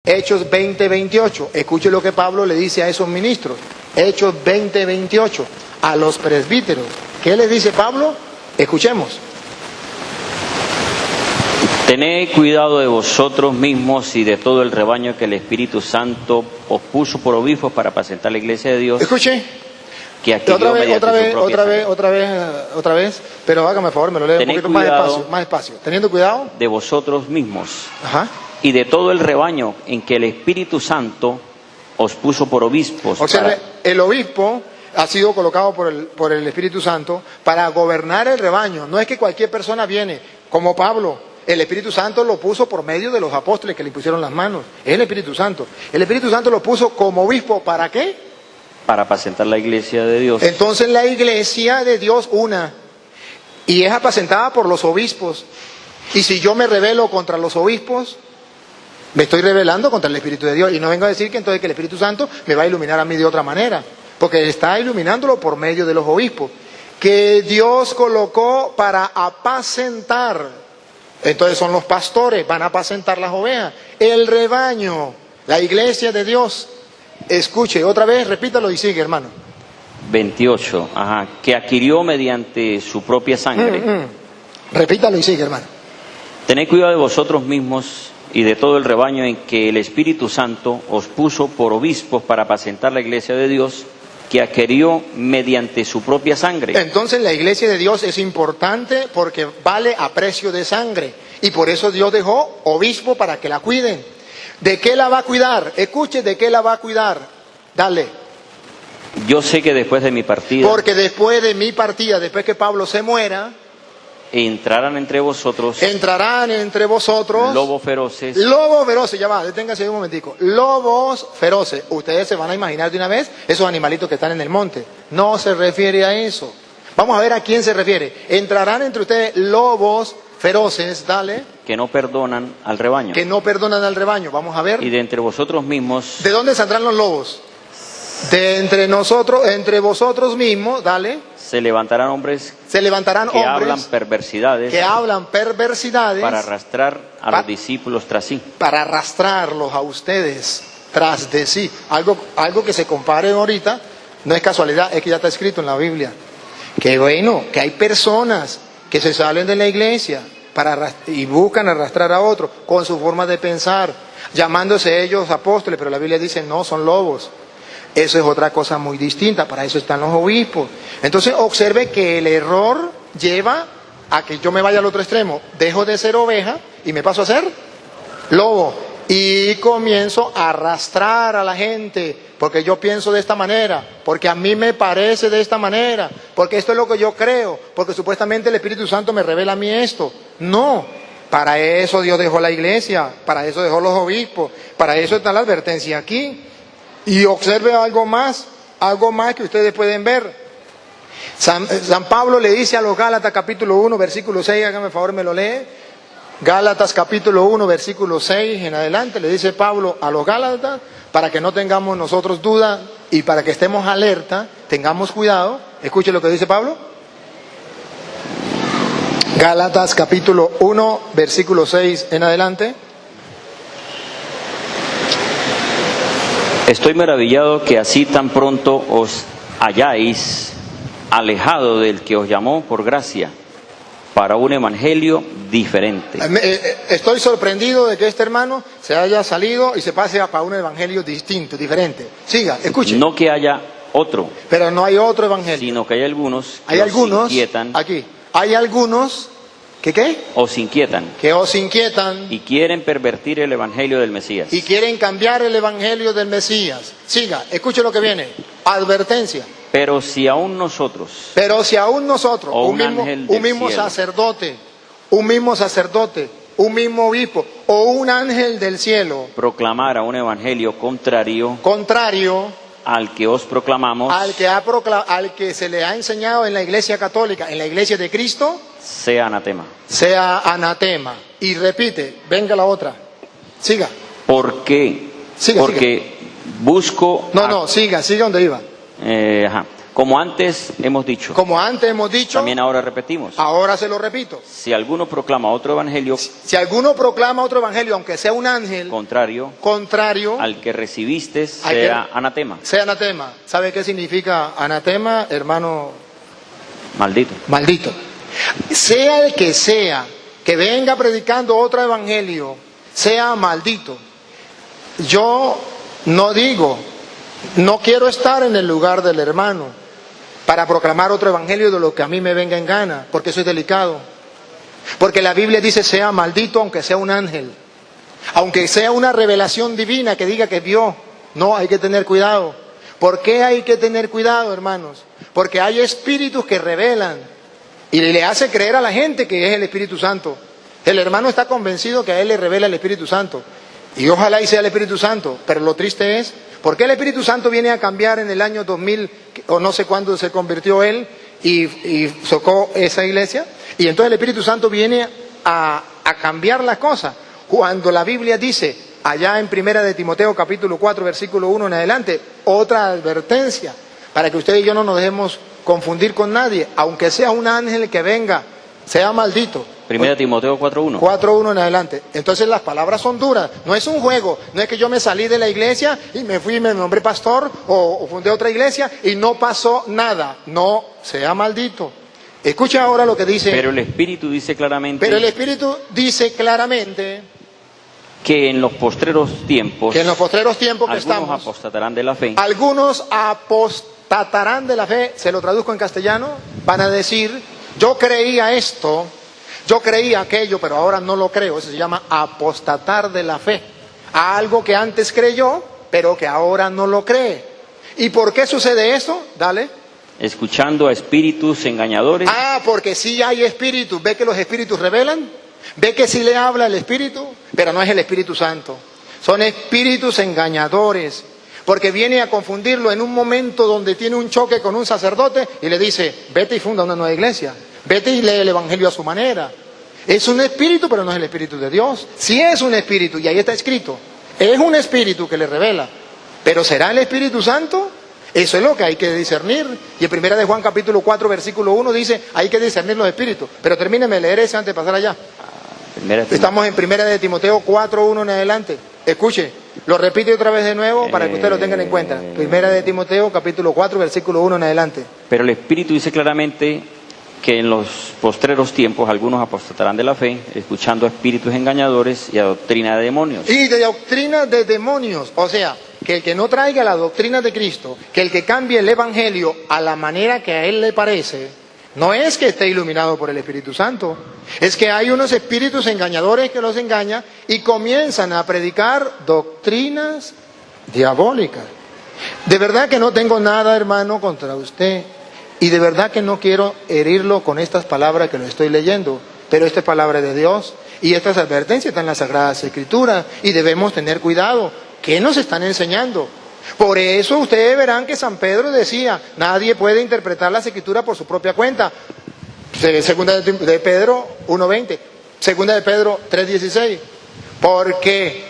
Hechos 20:28. Escuche lo que Pablo le dice a esos ministros. Hechos 20:28. A los presbíteros. ¿Qué les dice Pablo? Escuchemos. Tened cuidado de vosotros mismos y de todo el rebaño que el Espíritu Santo os puso por obispos para apacentar la iglesia de Dios. Escuche. Que otra vez, pero hágame favor, me lo leo un poquito más despacio. Teniendo cuidado de vosotros mismos. Ajá. Y de todo el rebaño en que el Espíritu Santo os puso por obispos. Observe, el obispo ha sido colocado por el Espíritu Santo para gobernar el rebaño. No es que cualquier persona viene, como Pablo. El Espíritu Santo lo puso por medio de los apóstoles que le pusieron las manos. Es el Espíritu Santo. El Espíritu Santo lo puso como obispo. ¿Para qué? Para apacentar la iglesia de Dios. Entonces la iglesia de Dios y es apacentada por los obispos. Y si yo me rebelo contra los obispos, me estoy rebelando contra el Espíritu de Dios. Y no vengo a decir que entonces que el Espíritu Santo me va a iluminar a mí de otra manera, porque está iluminándolo por medio de los obispos, que Dios colocó para apacentar. Entonces son los pastores, van a apacentar las ovejas, el rebaño, la iglesia de Dios. Escuche, otra vez, repítalo y sigue, hermano. 28, que adquirió mediante su propia sangre. Repítalo y sigue, hermano. Tened cuidado de vosotros mismos y de todo el rebaño en que el Espíritu Santo os puso por obispos para apacentar la iglesia de Dios, que adquirió mediante su propia sangre. Entonces la iglesia de Dios es importante porque vale a precio de sangre. Y por eso Dios dejó obispo para que la cuiden. ¿De qué la va a cuidar? Escuche, ¿de qué la va a cuidar? Dale. Yo sé que después de mi partida. Porque después de mi partida, después que Pablo se muera, entrarán entre vosotros lobos feroces. Lobos feroces, ya va, deténgase un momentico. Lobos feroces. Ustedes se van a imaginar de una vez esos animalitos que están en el monte. No se refiere a eso. Vamos a ver a quién se refiere. Entrarán entre ustedes lobos feroces, dale. Que no perdonan al rebaño. Que no perdonan al rebaño, vamos a ver. Y de entre vosotros mismos. ¿De dónde saldrán los lobos? De entre nosotros, entre vosotros mismos, dale. Se levantarán hombres que hablan perversidades. Para arrastrar a los discípulos tras sí. Para arrastrarlos a ustedes tras de sí. Algo que se compare ahorita, no es casualidad, es que ya está escrito en la Biblia. Que bueno, que hay personas que se salen de la iglesia y buscan arrastrar a otros con su forma de pensar, llamándose ellos apóstoles, pero la Biblia dice no, son lobos. Eso es otra cosa muy distinta, para eso están los obispos. Entonces observe que el error lleva a que yo me vaya al otro extremo, dejo de ser oveja y me paso a ser lobo. Y comienzo a arrastrar a la gente, porque yo pienso de esta manera, porque a mí me parece de esta manera, porque esto es lo que yo creo, porque supuestamente el Espíritu Santo me revela a mí esto. No, para eso Dios dejó la iglesia, para eso dejó los obispos, para eso está la advertencia aquí. Y observe algo más que ustedes pueden ver. San Pablo le dice a los Gálatas capítulo 1, versículo 6, hágame favor, me lo lee. Gálatas capítulo 1, versículo 6 en adelante, le dice Pablo a los Gálatas, para que no tengamos nosotros duda y para que estemos alerta, tengamos cuidado. Escuche lo que dice Pablo. Gálatas capítulo 1, versículo 6 en adelante. Estoy maravillado que así tan pronto os hayáis alejado del que os llamó por gracia para un evangelio diferente. Estoy sorprendido de que este hermano se haya salido y se pase para un evangelio distinto, diferente. Siga, escuche. No que haya otro. Pero no hay otro evangelio. Sino que hay algunos que os inquietan. Aquí. Hay algunos que ¿qué? Os inquietan. Que os inquietan. Y quieren pervertir el evangelio del Mesías. Y quieren cambiar el evangelio del Mesías. Siga, escuche lo que viene. Advertencia. Pero si aún nosotros, un mismo sacerdote, un mismo obispo, o un ángel del cielo, proclamara un evangelio contrario al que os proclamamos, al que se le ha enseñado en la iglesia católica, en la iglesia de Cristo, sea anatema. Sea anatema. Y repite, venga la otra. Siga. ¿Por qué? Porque siga. Busco... siga donde iba. Como antes hemos dicho, Como antes hemos dicho, también ahora repetimos. ahora se lo repito. Si alguno proclama otro evangelio Si alguno proclama otro evangelio, aunque sea un ángel contrario contrario, al que recibiste, Al que- sea anatema, sea anatema. ¿Sabe qué significa anatema, hermano? maldito. Maldito. Sea el que venga predicando otro evangelio, sea maldito. Yo no digo, no quiero estar en el lugar del hermano para proclamar otro evangelio de lo que a mí me venga en gana, porque eso es delicado. Porque la Biblia dice, sea maldito aunque sea un ángel, aunque sea una revelación divina que diga que vio. No, hay que tener cuidado. ¿Por qué hay que tener cuidado, hermanos? Porque hay espíritus que revelan y le hace creer a la gente que es el Espíritu Santo. El hermano está convencido que a él le revela el Espíritu Santo. Y ojalá y sea el Espíritu Santo. Pero lo triste es, ¿por qué el Espíritu Santo viene a cambiar en el año 2000, o no sé cuándo se convirtió él y socó esa iglesia? Y entonces el Espíritu Santo viene a cambiar las cosas. Cuando la Biblia dice, allá en 1 de Timoteo capítulo 4, versículo 1 en adelante, otra advertencia, para que usted y yo no nos dejemos confundir con nadie, aunque sea un ángel que venga, sea maldito. 1 Timoteo 4:1. 4:1 en adelante. Entonces las palabras son duras, no es un juego, no es que yo me salí de la iglesia y me fui y me nombré pastor o fundé otra iglesia y no pasó nada. No, sea maldito. Escucha ahora lo que dice. Pero el Espíritu dice claramente Pero el Espíritu dice claramente que en los postreros tiempos que en los postreros tiempos que algunos estamos, apostatarán de la fe, algunos apostatarán de la fe. Se lo traduzco en castellano, van a decir, yo creía esto, yo creía aquello, pero ahora no lo creo. Eso se llama apostatar de la fe. A algo que antes creyó, pero que ahora no lo cree. ¿Y por qué sucede eso? Dale. escuchando a espíritus engañadores. Porque sí hay espíritus. ¿Ve que los espíritus revelan? ¿Ve que sí le habla el Espíritu? Pero no es el Espíritu Santo. Son espíritus engañadores. Porque viene a confundirlo en un momento donde tiene un choque con un sacerdote y le dice, vete y funda una nueva iglesia. Vete y lee el Evangelio a su manera. Es un espíritu, pero no es el Espíritu de Dios. Sí es un espíritu, y ahí está escrito. Es un espíritu que le revela. Pero ¿será el Espíritu Santo? Eso es lo que hay que discernir. Y en 1 de Juan capítulo 4 versículo 1 dice, hay que discernir los espíritus. Pero termíneme de leer ese antes de pasar allá. Estamos en 1 de Timoteo 4:1 en adelante. Escuche, lo repite otra vez de nuevo para que ustedes lo tengan en cuenta. 1 de Timoteo capítulo 4 versículo 1 en adelante. Pero el Espíritu dice claramente que en los postreros tiempos algunos apostatarán de la fe, escuchando a espíritus engañadores y a doctrina de demonios. Y de doctrina de demonios. O sea, que el que no traiga la doctrina de Cristo, que el que cambie el Evangelio a la manera que a él le parece, no es que esté iluminado por el Espíritu Santo. Es que hay unos espíritus engañadores que los engañan y comienzan a predicar doctrinas diabólicas. De verdad que no tengo nada, hermano, contra usted. Y de verdad que no quiero herirlo con estas palabras que lo estoy leyendo. Pero esta es palabra de Dios. Y estas advertencias están en las Sagradas Escrituras. Y debemos tener cuidado. ¿Qué nos están enseñando? Por eso ustedes verán que San Pedro decía, nadie puede interpretar las Escrituras por su propia cuenta. Segunda de Pedro 1:20, segunda de Pedro 3:16. Porque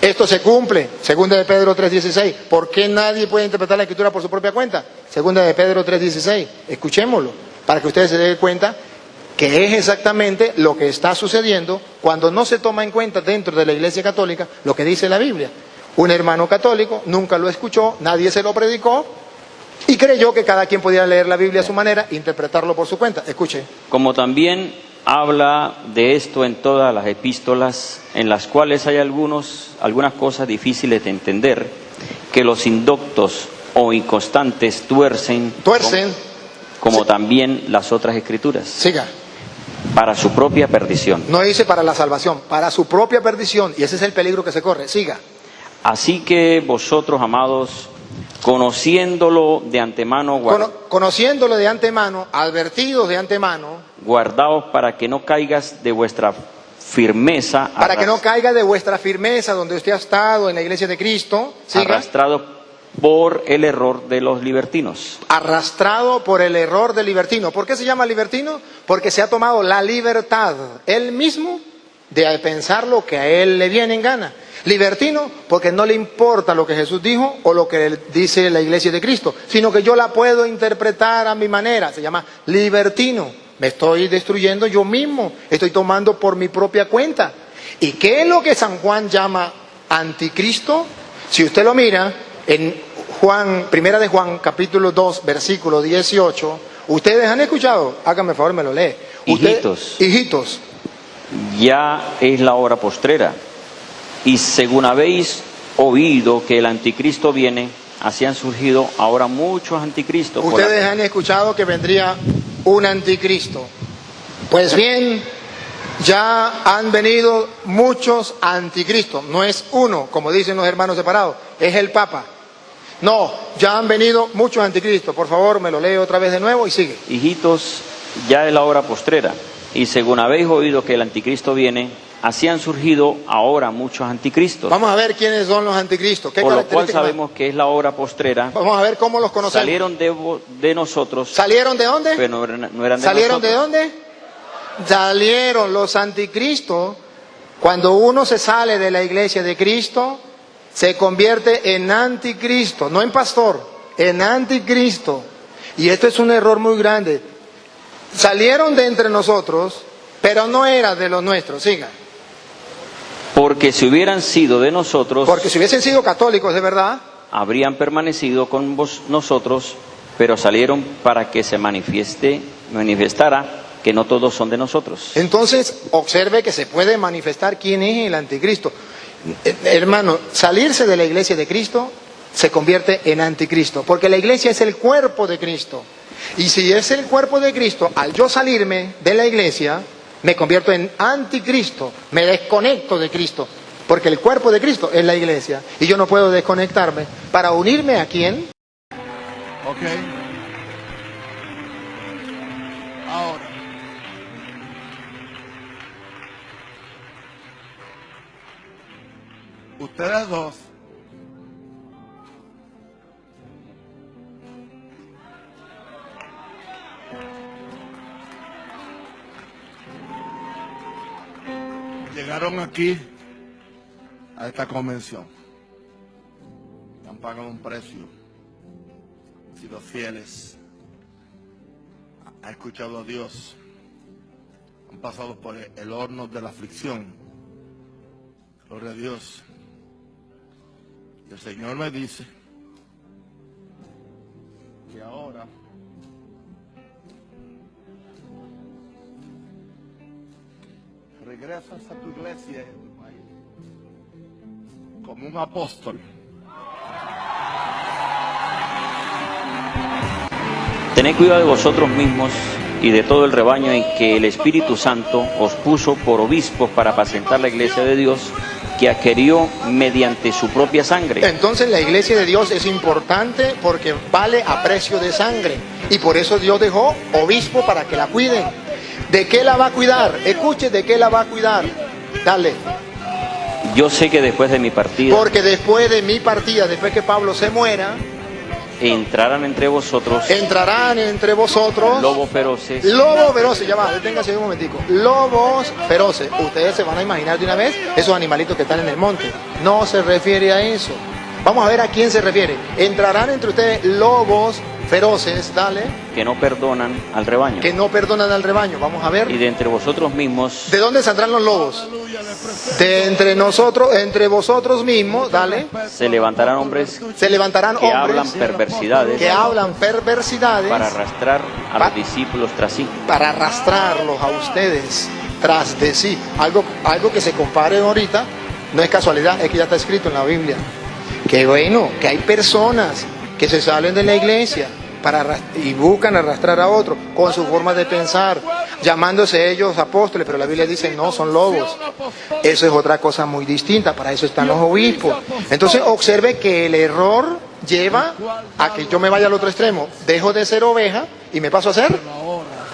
esto se cumple, segunda de Pedro 3:16. ¿Por qué nadie puede interpretar la Escritura por su propia cuenta? Segunda de Pedro 3:16. Escuchémoslo, para que ustedes se den cuenta que es exactamente lo que está sucediendo cuando no se toma en cuenta dentro de la Iglesia Católica lo que dice la Biblia. Un hermano católico nunca lo escuchó, nadie se lo predicó y creyó que cada quien podía leer la Biblia a su manera e interpretarlo por su cuenta. Escuche. Como también habla de esto en todas las epístolas, en las cuales hay algunas cosas difíciles de entender, que los indoctos o inconstantes tuercen como Sí. también las otras escrituras, Siga. para su propia perdición. No dice para la salvación, para su propia perdición. Y ese es el peligro que se corre. Siga. Así que vosotros, amados, conociéndolo de antemano, Conociéndolo de antemano, advertidos de antemano, guardaos para que no caigas de vuestra firmeza, para que no caiga de vuestra firmeza donde usted ha estado en la iglesia de Cristo. Siga. arrastrado por el error de los libertinos. Arrastrado por el error del libertino. ¿Por qué se llama libertino? Porque se ha tomado la libertad él mismo de pensar lo que a él le viene en gana. Libertino porque no le importa lo que Jesús dijo o lo que dice la iglesia de Cristo, sino que yo la puedo interpretar a mi manera. Se llama libertino. Me estoy destruyendo yo mismo, estoy tomando por mi propia cuenta. ¿Y qué es lo que San Juan llama anticristo? Si usted lo mira en Primera de Juan, capítulo 2, versículo 18, ¿ustedes han escuchado? Háganme favor, me lo lee. Hijitos, ya es la hora postrera, y según habéis oído que el anticristo viene, así han surgido ahora muchos anticristos. Ustedes han escuchado que vendría un anticristo. Pues bien, ya han venido muchos anticristos. No es uno, como dicen los hermanos separados, es el Papa. No, ya han venido muchos anticristos. Por favor, me lo lee otra vez de nuevo y sigue. Hijitos, ya es la hora postrera, y según habéis oído que el anticristo viene, así han surgido ahora muchos anticristos. Vamos a ver quiénes son los anticristos. Por lo cual sabemos que es la hora postrera. Vamos a ver cómo los conocemos. Salieron de nosotros. ¿Salieron de dónde? Pero no eran de nosotros. ¿Salieron de dónde? Salieron los anticristos. Cuando uno se sale de la iglesia de Cristo, se convierte en anticristo, no en pastor, en anticristo. Y esto es un error muy grande. Salieron de entre nosotros, pero no era de los nuestros. Siga. Porque si hubieran sido de nosotros, porque si hubiesen sido católicos de verdad, habrían permanecido con nosotros, pero salieron para que se manifestara que no todos son de nosotros. Entonces, observe que se puede manifestar quién es el anticristo. Hermano, salirse de la iglesia de Cristo se convierte en anticristo, porque la iglesia es el cuerpo de Cristo. Y si es el cuerpo de Cristo, al yo salirme de la iglesia, me convierto en anticristo, me desconecto de Cristo, porque el cuerpo de Cristo es la iglesia, y yo no puedo desconectarme para unirme a quién. Ok. Ahora, ustedes dos llegaron aquí a esta convención, han pagado un precio, han sido fieles, han escuchado a Dios, han pasado por el horno de la aflicción, gloria a Dios. Y el Señor me dice que ahora regresas a tu iglesia y a tu país como un apóstol. Tened cuidado de vosotros mismos y de todo el rebaño en que el Espíritu Santo os puso por obispos para apacentar la iglesia de Dios, que adquirió mediante su propia sangre. Entonces la iglesia de Dios es importante porque vale a precio de sangre, y por eso Dios dejó obispo para que la cuiden. ¿De qué la va a cuidar? Escuche, ¿de qué la va a cuidar? Dale. Yo sé que después de mi partida, porque después de mi partida, después que Pablo se muera, entrarán entre vosotros lobos feroces. Lobos feroces, ya va, deténgase un momentico. Lobos feroces. Ustedes se van a imaginar de una vez esos animalitos que están en el monte. No se refiere a eso. Vamos a ver a quién se refiere. Entrarán entre ustedes lobos feroces, dale. Que no perdonan al rebaño. Que no perdonan al rebaño. Vamos a ver. Y de entre vosotros mismos. ¿De dónde saldrán los lobos? De entre nosotros, entre vosotros mismos, dale. Se levantarán hombres. Que hablan perversidades. Que hablan perversidades. Para arrastrar a los discípulos tras sí. Para arrastrarlos a ustedes tras de sí. Algo que se compare ahorita no es casualidad, es que ya está escrito en la Biblia. Que bueno, que hay personas que se salen de la iglesia y buscan arrastrar a otros con su forma de pensar, llamándose ellos apóstoles, pero la Biblia dice no, son lobos. Eso es otra cosa muy distinta, para eso están los obispos. Entonces observe que el error lleva a que yo me vaya al otro extremo, dejo de ser oveja y me paso a ser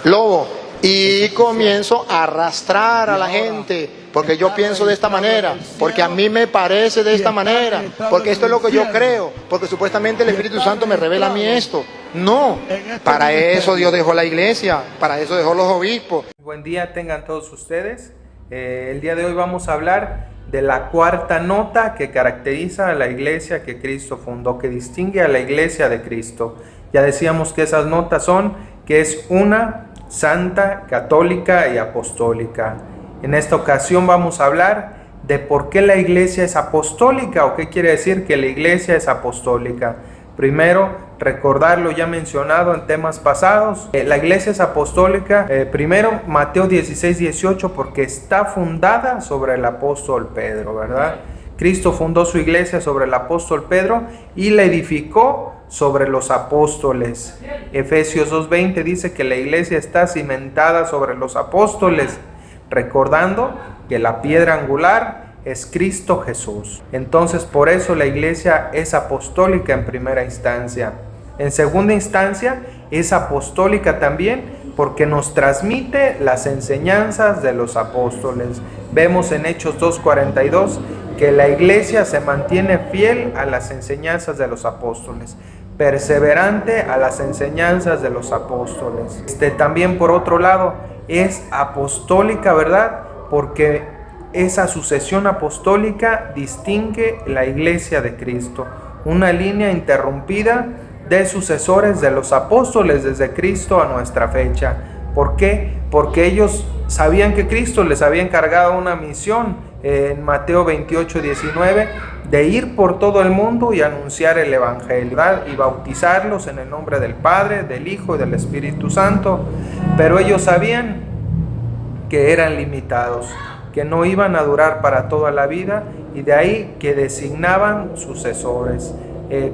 lobo, y comienzo a arrastrar a la gente, porque yo pienso de esta manera, porque a mí me parece de esta manera, porque esto es lo que yo creo, porque supuestamente el Espíritu Santo me revela a mí esto. No, para eso Dios dejó la iglesia, para eso dejó los obispos. Buen día tengan todos ustedes. El día de hoy vamos a hablar de la cuarta nota que caracteriza a la iglesia que Cristo fundó, que distingue a la iglesia de Cristo. Ya decíamos que esas notas son que es una, santa, católica y apostólica. En esta ocasión vamos a hablar de por qué la iglesia es apostólica o qué quiere decir que la iglesia es apostólica. Primero, recordar lo ya mencionado en temas pasados. La iglesia es apostólica, primero Mateo 16:18, porque está fundada sobre el apóstol Pedro, ¿verdad? Cristo fundó su iglesia sobre el apóstol Pedro y la edificó sobre los apóstoles. Efesios 2:20 dice que la iglesia está cimentada sobre los apóstoles, recordando que la piedra angular es Cristo Jesús. Entonces, por eso la iglesia es apostólica en primera instancia. En segunda instancia, es apostólica también porque nos transmite las enseñanzas de los apóstoles. Vemos en Hechos 2:42 que la iglesia se mantiene fiel a las enseñanzas de los apóstoles, perseverante a las enseñanzas de los apóstoles. También, por otro lado, es apostólica, ¿verdad? Porque esa sucesión apostólica distingue la iglesia de Cristo, una línea interrumpida de sucesores de los apóstoles desde Cristo a nuestra fecha. ¿Por qué? Porque ellos sabían que Cristo les había encargado una misión en Mateo 28:19 de ir por todo el mundo y anunciar el evangelio, ¿verdad? Y bautizarlos en el nombre del Padre, del Hijo y del Espíritu Santo. Pero ellos sabían que eran limitados, que no iban a durar para toda la vida, y de ahí que designaban sucesores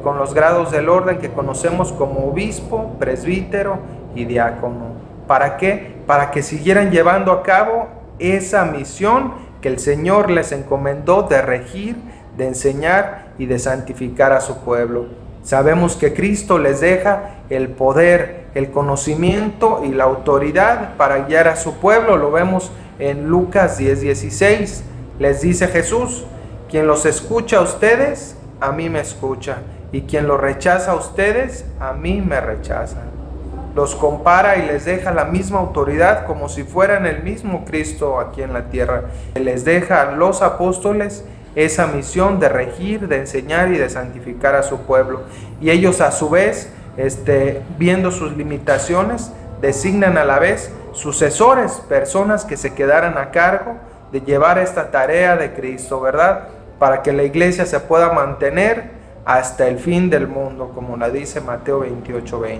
con los grados del orden que conocemos como obispo, presbítero y diácono. ¿Para qué? Para que siguieran llevando a cabo esa misión que el Señor les encomendó de regir, de enseñar y de santificar a su pueblo. Sabemos que Cristo les deja el poder, el conocimiento y la autoridad para guiar a su pueblo. Lo vemos en Lucas 10:16. Les dice Jesús: quien los escucha a ustedes, a mí me escucha, y quien los rechaza a ustedes, a mí me rechaza. Los compara y les deja la misma autoridad como si fueran el mismo Cristo aquí en la tierra. Les deja a los apóstoles esa misión de regir, de enseñar y de santificar a su pueblo. Y ellos a su vez, viendo sus limitaciones, designan a la vez sucesores, personas que se quedaran a cargo de llevar esta tarea de Cristo, ¿verdad? Para que la iglesia se pueda mantener hasta el fin del mundo, como la dice Mateo 28:20,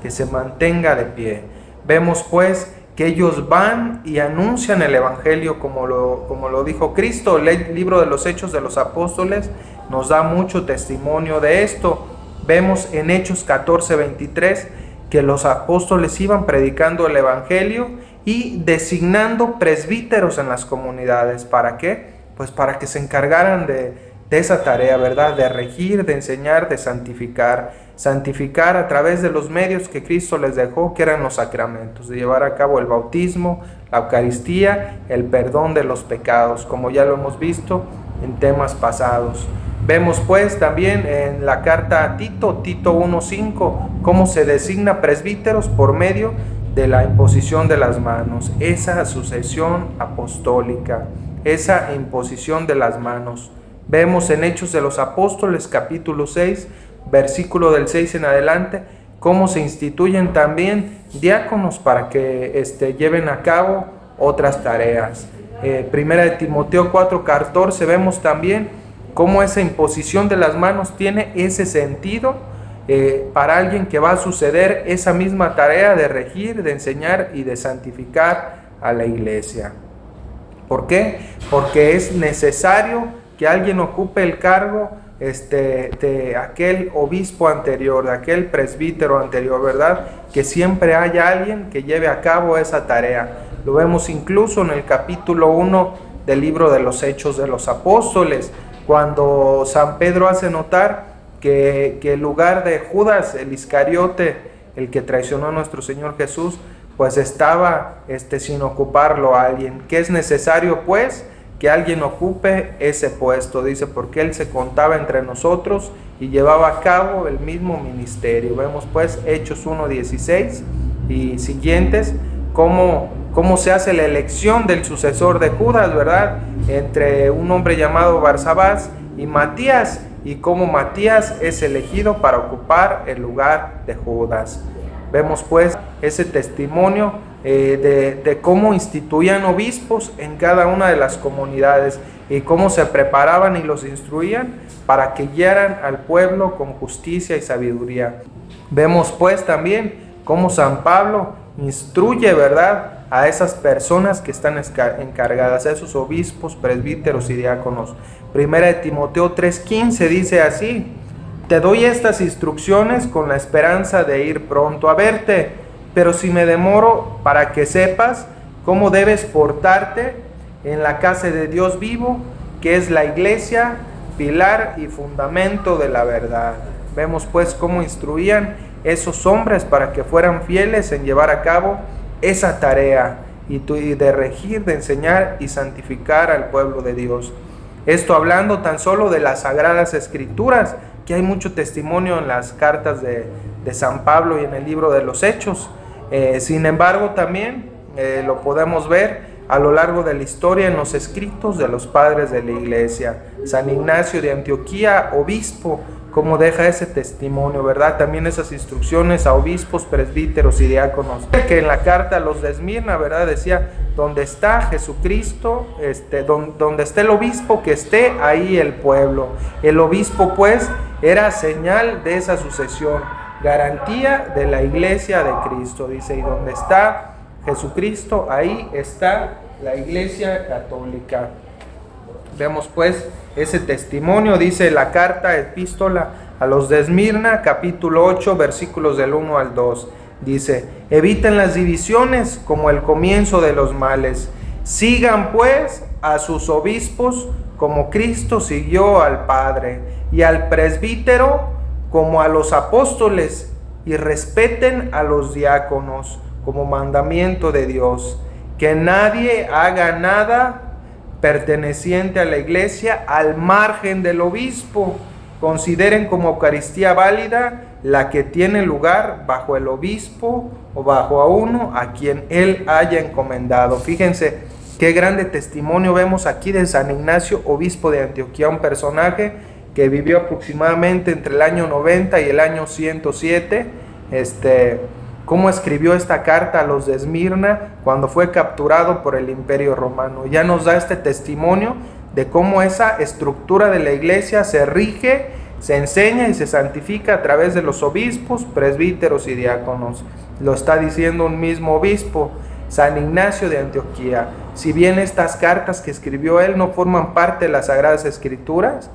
que se mantenga de pie. Vemos pues que ellos van y anuncian el evangelio como lo dijo Cristo. El libro de los Hechos de los Apóstoles nos da mucho testimonio de esto. Vemos en Hechos 14:23 que los apóstoles iban predicando el evangelio y designando presbíteros en las comunidades. ¿Para qué? Pues para que se encargaran de esa tarea, ¿verdad? De regir, de enseñar, de santificar a través de los medios que Cristo les dejó, que eran los sacramentos, de llevar a cabo el bautismo, la Eucaristía, el perdón de los pecados, como ya lo hemos visto en temas pasados. Vemos pues también en la carta a Tito 1:5, cómo se designa presbíteros por medio de la imposición de las manos, esa sucesión apostólica, esa imposición de las manos. Vemos en Hechos de los Apóstoles capítulo 6, versículo del 6 en adelante, cómo se instituyen también diáconos para que lleven a cabo otras tareas. Primera de Timoteo 4:14 vemos también cómo esa imposición de las manos tiene ese sentido para alguien que va a suceder esa misma tarea de regir, de enseñar y de santificar a la iglesia. ¿Por qué? Porque es necesario que alguien ocupe el cargo de aquel obispo anterior, de aquel presbítero anterior, ¿verdad? Que siempre haya alguien que lleve a cabo esa tarea. Lo vemos incluso en el capítulo 1 del libro de los Hechos de los Apóstoles, cuando San Pedro hace notar que el lugar de Judas, el Iscariote, el que traicionó a nuestro Señor Jesús, pues estaba sin ocuparlo a alguien. ¿Qué es necesario pues? Que alguien ocupe ese puesto, dice, porque él se contaba entre nosotros y llevaba a cabo el mismo ministerio. Vemos pues Hechos 1:16 y siguientes, cómo cómo se hace la elección del sucesor de Judas, ¿verdad? Entre un hombre llamado Barsabás y Matías, y cómo Matías es elegido para ocupar el lugar de Judas. Vemos pues ese testimonio de cómo instituían obispos en cada una de las comunidades y cómo se preparaban y los instruían para que guiaran al pueblo con justicia y sabiduría. Vemos pues también cómo San Pablo instruye, ¿verdad?, a esas personas que están encargadas, a esos obispos, presbíteros y diáconos. Primera de Timoteo 3:15 dice así: te doy estas instrucciones con la esperanza de ir pronto a verte, pero si me demoro, para que sepas cómo debes portarte en la casa de Dios vivo, que es la iglesia, pilar y fundamento de la verdad. Vemos pues cómo instruían esos hombres para que fueran fieles en llevar a cabo esa tarea y de regir, de enseñar y santificar al pueblo de Dios. Esto hablando tan solo de las Sagradas Escrituras, que hay mucho testimonio en las cartas de San Pablo y en el libro de los Hechos. Sin embargo, también lo podemos ver a lo largo de la historia en los escritos de los padres de la iglesia. San Ignacio de Antioquía, obispo, como deja ese testimonio, ¿verdad? También esas instrucciones a obispos, presbíteros y diáconos. Que en la carta a los de Esmirna, ¿verdad?, decía: donde está Jesucristo, donde esté el obispo, que esté ahí el pueblo. El obispo, pues, era señal de esa sucesión, garantía de la iglesia de Cristo, dice, y donde está Jesucristo, ahí está la iglesia católica. Vemos pues ese testimonio, dice la carta epístola a los de Esmirna, capítulo 8, versículos del 1 al 2. Dice: eviten las divisiones como el comienzo de los males. Sigan pues a sus obispos como Cristo siguió al Padre, y al presbítero como a los apóstoles, y respeten a los diáconos como mandamiento de Dios. Que nadie haga nada perteneciente a la iglesia al margen del obispo. Consideren como Eucaristía válida la que tiene lugar bajo el obispo o bajo a uno a quien él haya encomendado. Fíjense qué grande testimonio vemos aquí de San Ignacio, obispo de Antioquía, un personaje que vivió aproximadamente entre el año 90 y el año 107, cómo escribió esta carta a los de Esmirna cuando fue capturado por el Imperio Romano. Ya nos da este testimonio de cómo esa estructura de la iglesia se rige, se enseña y se santifica a través de los obispos, presbíteros y diáconos. Lo está diciendo un mismo obispo, San Ignacio de Antioquía. Si bien estas cartas que escribió él no forman parte de las Sagradas Escrituras,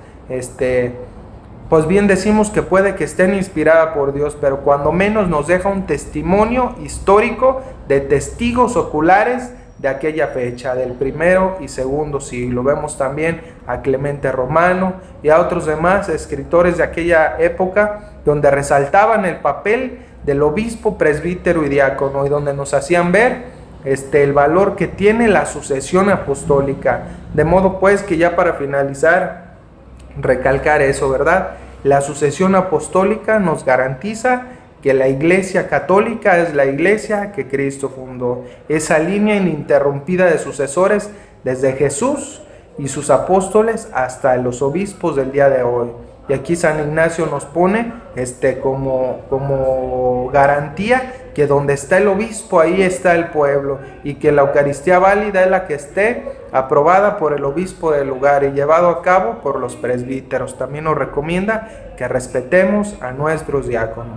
pues bien decimos que puede que estén inspiradas por Dios, pero cuando menos nos deja un testimonio histórico de testigos oculares de aquella fecha, del primero y segundo siglo. Vemos también a Clemente Romano y a otros demás escritores de aquella época donde resaltaban el papel del obispo, presbítero y diácono, y donde nos hacían ver el valor que tiene la sucesión apostólica. De modo pues que ya para finalizar, recalcar eso, ¿verdad? La sucesión apostólica nos garantiza que la iglesia católica es la iglesia que Cristo fundó. Esa línea ininterrumpida de sucesores desde Jesús y sus apóstoles hasta los obispos del día de hoy. Y aquí San Ignacio nos pone como garantía que donde está el obispo, ahí está el pueblo, y que la Eucaristía válida es la que esté aprobada por el obispo del lugar y llevado a cabo por los presbíteros. También nos recomienda que respetemos a nuestros diáconos.